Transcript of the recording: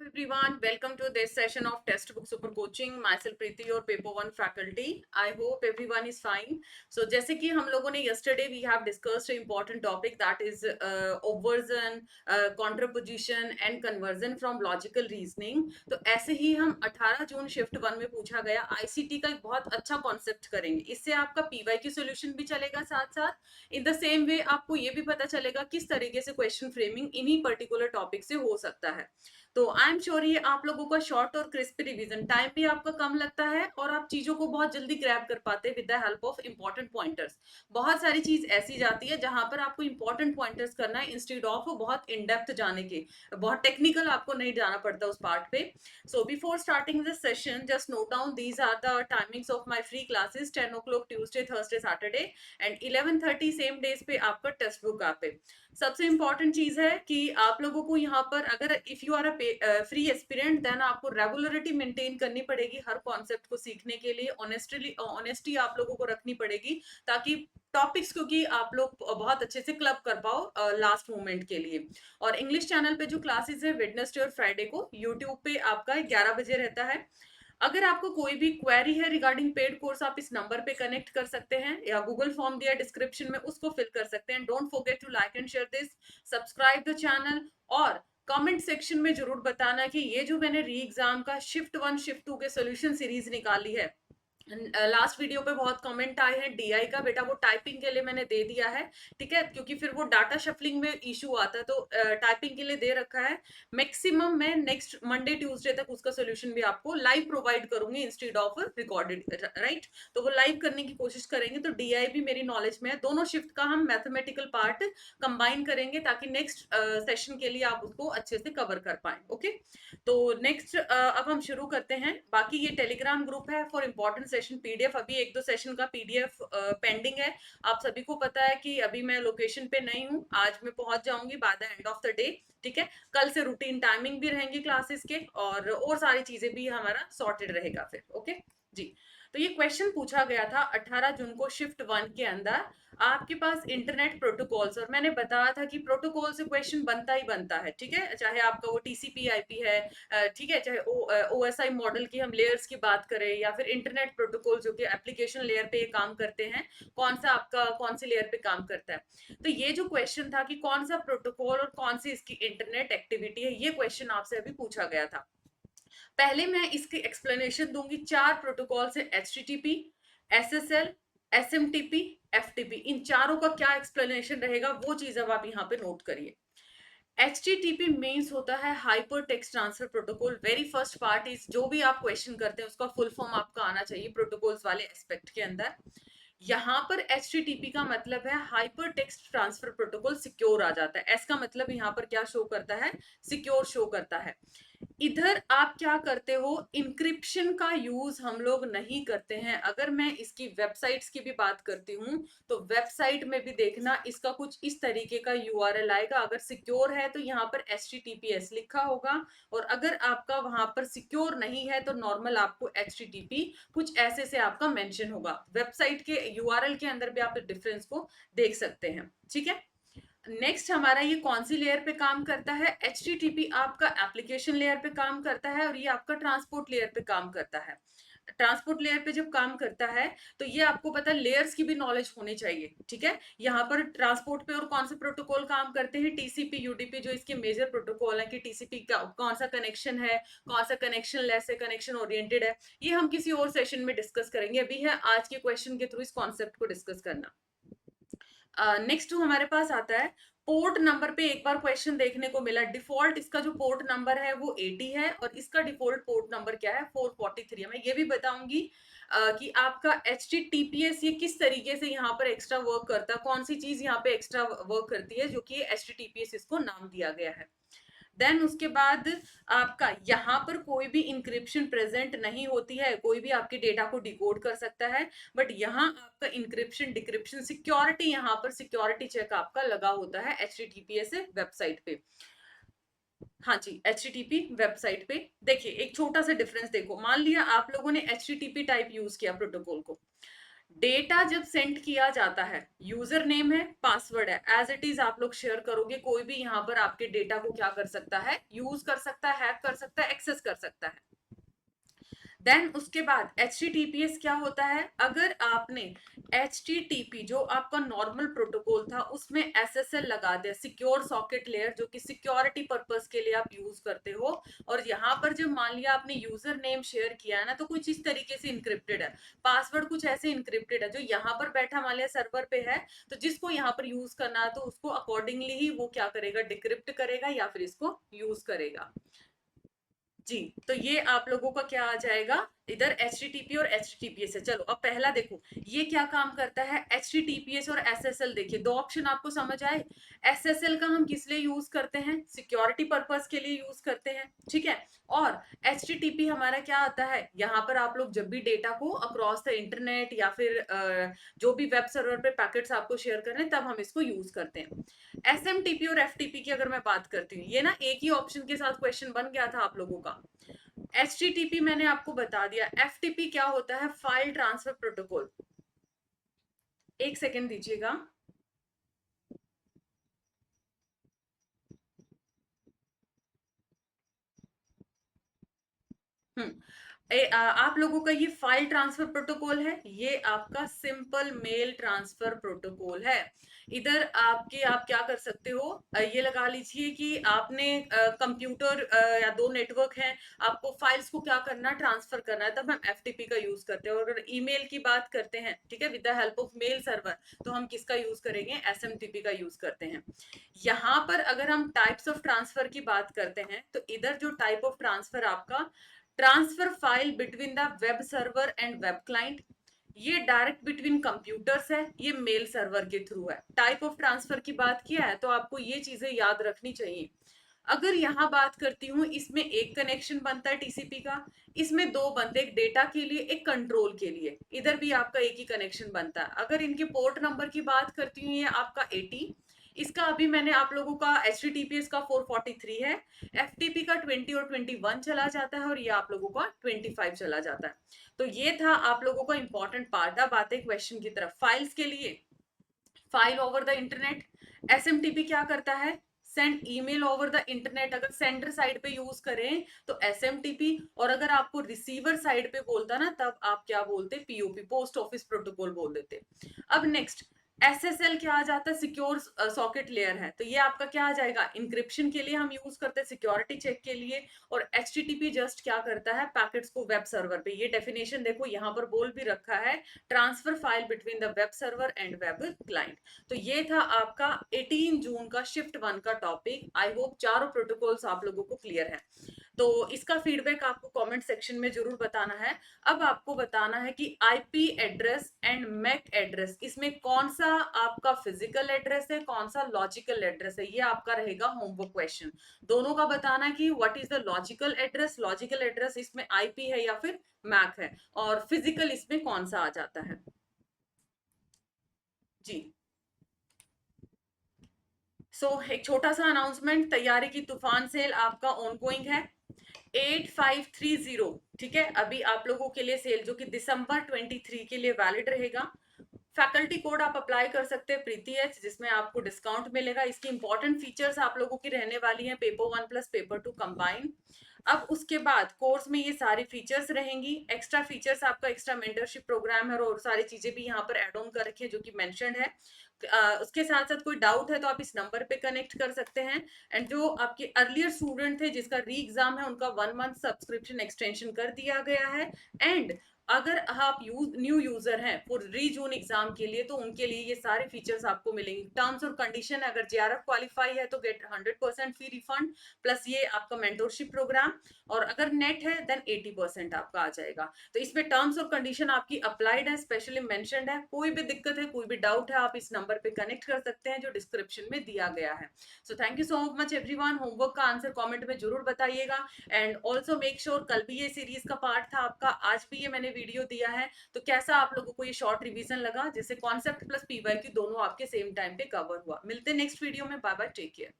everyone, welcome to this session of Textbook Super Coaching. Myself Preeti, your paper 1 faculty. I hope everyone is fine. So जैसे कि हम लोगों ने yesterday we have discussed an important topic that is obversion, contraposition and conversion from logical reasoning. तो ऐसे ही हम 18 जून shift 1 में पूछा गया ICT का एक बहुत अच्छा कॉन्सेप्ट करेंगे. इससे आपका PYQ सॉल्यूशन भी चलेगा साथ साथ. इन द सेम वे आपको ये भी पता चलेगा किस तरीके से क्वेश्चन फ्रेमिंग इन्हीं पर्टिकुलर टॉपिक से हो सकता है. तो आई एम श्योर ये आप लोगों का शॉर्ट और क्रिस्पी रिवीजन टाइम भी आपका कम लगता है और आप चीजों को बहुत जल्दी ग्रैब कर पाते हैं with the help of important pointers. बहुत सारी चीज ऐसी जाती है जहां पर आपको इंपॉर्टेंट पॉइंटर्स करना है इंस्टेड ऑफ बहुत इन डेप्थ जाने के. बहुत टेक्निकल आपको नहीं जाना पड़ता उस पार्ट पे. So before starting this session just note down these are the timings of my free classes 10 o'clock Tuesday Thursday Saturday and 11:30 same days पे आपका टेक्स्ट बुक आप पे. सबसे इंपॉर्टेंट चीज है कि आप लोगों को यहाँ पर अगर if you are a free aspirant then आपको रेगुलरिटी मेंटेन करनी पड़ेगी हर कॉन्सेप्ट को सीखने के लिए. ऑनेस्टी आप लोगों को रखनी पड़ेगी ताकि टॉपिक्स क्योंकि आप लोग बहुत अच्छे से क्लब कर पाओ लास्ट मोमेंट के लिए. और इंग्लिश चैनल पे जो क्लासेस है वेडनेसडे और फ्राइडे को यूट्यूब पे आपका 11 बजे रहता है. अगर आपको कोई भी क्वेरी है रिगार्डिंग पेड कोर्स आप इस नंबर पे कनेक्ट कर सकते हैं या गूगल फॉर्म दिया डिस्क्रिप्शन में उसको फिल कर सकते हैं. Don't forget to like and share this, subscribe the channel और कमेंट सेक्शन में जरूर बताना कि ये जो मैंने री एग्जाम का शिफ्ट 1 शिफ्ट 2 के सोल्यूशन सीरीज निकाली है. लास्ट वीडियो पे बहुत कमेंट आए हैं डीआई का, बेटा वो टाइपिंग के लिए मैंने दे दिया है. ठीक है, क्योंकि फिर वो डाटा शफलिंग में इशू आता है तो टाइपिंग के लिए दे रखा है. मैक्सिमम मैं नेक्स्ट मंडे ट्यूसडे तक उसका सोल्यूशन भी आपको लाइव प्रोवाइड करूंगी इंस्टेड ऑफ रिकॉर्डेड. राइट, तो वो लाइव करने की कोशिश करेंगे. तो डीआई भी मेरी नॉलेज में है. दोनों शिफ्ट का हम मैथमेटिकल पार्ट कंबाइन करेंगे ताकि नेक्स्ट सेशन के लिए आप उसको अच्छे से कवर कर पाए. ओके, तो नेक्स्ट अब हम शुरू करते हैं. बाकी ये टेलीग्राम ग्रुप है फॉर इंपॉर्टेंट सेशन पीडीएफ. अभी एक दो सेशन का पीडीएफ पेंडिंग है. आप सभी को पता है कि अभी मैं लोकेशन पे नहीं हूँ. आज मैं पहुंच जाऊंगी by the end of the day. ठीक है, कल से रूटीन टाइमिंग भी रहेंगी क्लासेस के और सारी चीजें भी हमारा सॉर्टेड रहेगा फिर. ओके जी, तो ये क्वेश्चन पूछा गया था 18 जून को शिफ्ट 1 के अंदर. आपके पास इंटरनेट प्रोटोकॉल्स और मैंने बताया था कि प्रोटोकॉल से क्वेश्चन बनता ही बनता है. ठीक है, चाहे आपका वो टीसीपी आईपी है, ठीक है, चाहे ओएसआई मॉडल की हम लेयर्स की बात करें या फिर इंटरनेट प्रोटोकॉल जो कि एप्लीकेशन लेयर पे काम करते हैं. कौन सा आपका कौन सी लेयर पे काम करता है. तो ये जो क्वेश्चन था कि कौन सा प्रोटोकॉल और कौन सी इसकी इंटरनेट एक्टिविटी है, ये क्वेश्चन आपसे अभी पूछा गया था. पहले मैं इसकी एक्सप्लेनेशन दूंगी. 4 प्रोटोकॉल से HTTP, SSL, SMTP, FTP, इन चारों का क्या एक्सप्लेनेशन रहेगा वो चीज अब आप यहाँ पे नोट करिए. HTTP मीन्स होता है hyper text transfer protocol. Very first part is जो भी आप क्वेश्चन करते हैं उसका फुल फॉर्म आपका आना चाहिए प्रोटोकॉल्स वाले एस्पेक्ट के अंदर. यहाँ पर HTTP का मतलब है hyper text transfer protocol. Secure आ जाता है. एस का मतलब यहाँ पर क्या शो करता है, सिक्योर शो करता है. इधर आप क्या करते हो, इंक्रिप्शन का यूज हम लोग नहीं करते हैं. अगर मैं इसकी वेबसाइट्स की भी बात करती हूँ तो वेबसाइट में भी देखना इसका कुछ इस तरीके का यूआरएल आएगा. अगर सिक्योर है तो यहाँ पर HTTPS लिखा होगा और अगर आपका वहां पर सिक्योर नहीं है तो नॉर्मल आपको HTTP कुछ ऐसे से आपका मेंशन होगा. वेबसाइट के यूआरएल के अंदर भी आप डिफरेंस को देख सकते हैं. ठीक है, नेक्स्ट हमारा ये कौन सी लेयर पे काम करता है. HTTP आपका एप्लीकेशन लेयर पे काम करता है और ये आपका ट्रांसपोर्ट लेयर पे काम करता है. ट्रांसपोर्ट लेयर पे जब काम करता है तो ये आपको पता है लेयर्स की भी नॉलेज होनी चाहिए. ठीक है, यहाँ पर ट्रांसपोर्ट पे और कौन से प्रोटोकॉल काम करते हैं, TCP UDP जो इसके मेजर प्रोटोकॉल है कि TCP का कौन सा कनेक्शन है, कौन सा कनेक्शन लेस है, कनेक्शन ओरिएंटेड है, ये हम किसी और सेशन में डिस्कस करेंगे. अभी है आज के क्वेश्चन के थ्रू इस कॉन्सेप्ट को डिस्कस करना. नेक्स्ट हमारे पास आता है पोर्ट नंबर पे. एक बार क्वेश्चन देखने को मिला डिफॉल्ट इसका जो पोर्ट नंबर है वो 80 है और इसका डिफॉल्ट पोर्ट नंबर क्या है 443 है. मैं ये भी बताऊंगी कि आपका HTTPS ये किस तरीके से यहाँ पर एक्स्ट्रा वर्क करता है, कौन सी चीज यहाँ पे एक्स्ट्रा वर्क करती है जो कि HTTPS इसको नाम दिया गया है. देन उसके बाद आपका यहाँ पर कोई भी इंक्रिप्शन प्रेजेंट नहीं होती है. कोई भी आपके डेटा को डिकोड कर सकता है बट यहाँ आपका इंक्रिप्शन डिक्रिप्शन सिक्योरिटी, यहाँ पर सिक्योरिटी चेक आपका लगा होता है HTTPS वेबसाइट पे. हाँ जी, HTTP वेबसाइट पे देखिए एक छोटा सा डिफरेंस देखो. मान लिया आप लोगों ने HTTP टाइप यूज किया प्रोटोकॉल को, डेटा जब सेंड किया जाता है, यूजर नेम है, पासवर्ड है, एज इट इज आप लोग शेयर करोगे, कोई भी यहाँ पर आपके डेटा को क्या कर सकता है, यूज कर सकता है, हैक कर सकता है, एक्सेस कर सकता है। देन उसके बाद HTTPS क्या होता है, अगर आपने HTTP जो आपका नॉर्मल प्रोटोकॉल था उसमें SSL लगा दिया, सिक्योर सॉकेट लेयर, जो कि सिक्योरिटी पर्पस के लिए आप यूज करते हो, और यहाँ पर जब मान लिया आपने यूजर नेम शेयर किया है ना, तो कुछ इस तरीके से इंक्रिप्टेड है, पासवर्ड कुछ ऐसे इंक्रिप्टेड है, जो यहाँ पर बैठा मान लिया सर्वर पे है, तो जिसको यहाँ पर यूज करना है तो उसको अकॉर्डिंगली ही वो क्या करेगा, डिक्रिप्ट करेगा या फिर इसको यूज करेगा। जी, तो ये आप लोगों का क्या आ जाएगा, इधर HTTP और HTTPS है। चलो अब पहला देखो ये क्या काम करता है, HTTPS और SSL। देखिए दो ऑप्शन आपको समझ आए। SSL का हम किस लिए यूज करते हैं, सिक्योरिटी पर्पस के लिए यूज करते हैं, ठीक है। और HTTP हमारा क्या आता है, यहाँ पर आप लोग जब भी डेटा को अक्रॉस द इंटरनेट या फिर जो भी वेब सर्वर पे पैकेट्स आपको शेयर कर रहे हैं तब हम इसको यूज करते हैं। SMTP और FTP की अगर मैं बात करती हूँ, ये ना एक ही ऑप्शन के साथ क्वेश्चन बन गया था आप लोगों का। HTTP मैंने आपको बता दिया। FTP क्या होता है, फाइल ट्रांसफर प्रोटोकॉल। एक सेकेंड दीजिएगा। हम्म, आप लोगों का ये फाइल ट्रांसफर प्रोटोकॉल है, ये आपका सिंपल मेल ट्रांसफर प्रोटोकॉल है। इधर आपके आप क्या कर सकते हो, ये लगा लीजिए कि आपने कंप्यूटर या दो नेटवर्क हैं, आपको फाइल्स को क्या करना, ट्रांसफर करना है, तब हम FTP का यूज करते हैं। और अगर ईमेल की बात करते हैं, ठीक है, with the help of male server, तो हम किसका यूज करेंगे, SMTP का यूज करते हैं। यहाँ पर अगर हम टाइप्स ऑफ ट्रांसफर की बात करते हैं, तो इधर जो टाइप ऑफ ट्रांसफर आपका, transfer file between the web server and web client, ये डायरेक्ट बिटवीन कंप्यूटर्स है, ये मेल सर्वर के थ्रू है। टाइप ऑफ ट्रांसफर की बात किया है तो आपको ये चीजें याद रखनी चाहिए। अगर यहाँ बात करती हूँ, इसमें एक कनेक्शन बनता है TCP का, इसमें दो बनते, एक डेटा के लिए, एक कंट्रोल के लिए, इधर भी आपका एक ही कनेक्शन बनता है। अगर इनके पोर्ट नंबर की बात करती हूँ, ये आपका 80, इसका अभी मैंने आप लोगों का HTTPS का 443 है, FTP का 20 और 21 चला जाता है, और ये आप लोगों का 25 चला जाता है। तो ये था आप लोगों का इंपॉर्टेंट पार्ट। अब आते क्वेश्चन की तरफ। फाइल्स के लिए, file over the internet, SMTP क्या करता है, send email over the internet. अगर सेंडर साइड पे यूज करें तो SMTP, और अगर आपको रिसीवर साइड पे बोलता ना, तब आप क्या बोलते, POP, पोस्ट ऑफिस प्रोटोकॉल बोल देते। अब नेक्स्ट SSL क्या आ जाता है, सिक्योर सॉकेट लेयर है, तो ये आपका क्या आ जाएगा, इंक्रिप्शन के लिए हम यूज करते हैं, सिक्योरिटी चेक के लिए। और HTTP जस्ट क्या करता है, पैकेट्स को वेब सर्वर पे, ये डेफिनेशन देखो यहाँ पर बोल भी रखा है, transfer file between the web server and web client. तो ये था आपका 18 जून का शिफ्ट 1 का टॉपिक। आई होप चारों प्रोटोकॉल्स आप लोगों को क्लियर है। तो इसका फीडबैक आपको कमेंट सेक्शन में जरूर बताना है। अब आपको बताना है कि IP address and MAC address, इसमें कौन सा आपका फिजिकल एड्रेस है, कौन सा लॉजिकल एड्रेस है, ये आपका रहेगा होमवर्क क्वेश्चन। दोनों का बताना कि what is the logical address, logical address इसमें IP है या फिर मैक है, और फिजिकल इसमें कौन सा आ जाता है। जी, एक छोटा सा अनाउंसमेंट, तैयारी की तूफान सेल आपका ऑनगोइंग है, 8530, ठीक है, अभी आप लोगों के लिए सेल जो कि दिसंबर 23 के लिए वैलिड रहेगा। फैकल्टी कोड आप अप्लाई कर सकते हैं प्रीति एच, जिसमें आपको डिस्काउंट मिलेगा। इसकी इंपॉर्टेंट फीचर्स आप लोगों की रहने वाली हैं, पेपर 1 प्लस पेपर 2 कंबाइन। अब उसके बाद कोर्स में ये सारी फीचर्स रहेंगी। एक्स्ट्रा फीचर्स आपका एक्स्ट्रा मेंटरशिप प्रोग्राम है, और सारी चीजें भी यहाँ पर एड ऑन कर रखी है जो कि मेंशन्ड है। उसके साथ साथ कोई डाउट है तो आप इस नंबर पे कनेक्ट कर सकते हैं। एंड जो आपके अर्लियर स्टूडेंट थे जिसका री एग्जाम है, उनका 1 मंथ सब्सक्रिप्शन एक्सटेंशन कर दिया गया है। एंड अगर आप न्यू यूजर हैं फॉर री जून एग्जाम के लिए, तो उनके लिए ये सारे फीचर्स आपको मिलेंगे। टर्म्स और कंडीशन, अगर JRF क्वालिफाई है तो गेट 100% फी रिफंड, प्लस ये आपका मेंटोरशिप प्रोग्राम, और अगर नेट है देन 80% आपका आ जाएगा। तो इसमें टर्म्स और कंडीशन आपकी अप्लाइड है, स्पेशली मेंशन्ड है। कोई भी दिक्कत है, कोई भी डाउट है, आप इस नंबर पे कनेक्ट कर सकते हैं जो डिस्क्रिप्शन में दिया गया है। So thank you so much everyone. Homework का आंसर कमेंट में जरूर बताइएगा। एंड ऑल्सो मेक श्योर, कल भी ये सीरीज का पार्ट था आपका, आज भी ये मैंने वीडियो दिया है, तो कैसा आप लोगों को ये शॉर्ट रिवीजन लगा, जिससे कॉन्सेप्ट प्लस PYQ दोनों आपके सेम टाइम पे कवर हुआ। मिलते हैं नेक्स्ट वीडियो में। Bye bye, take care.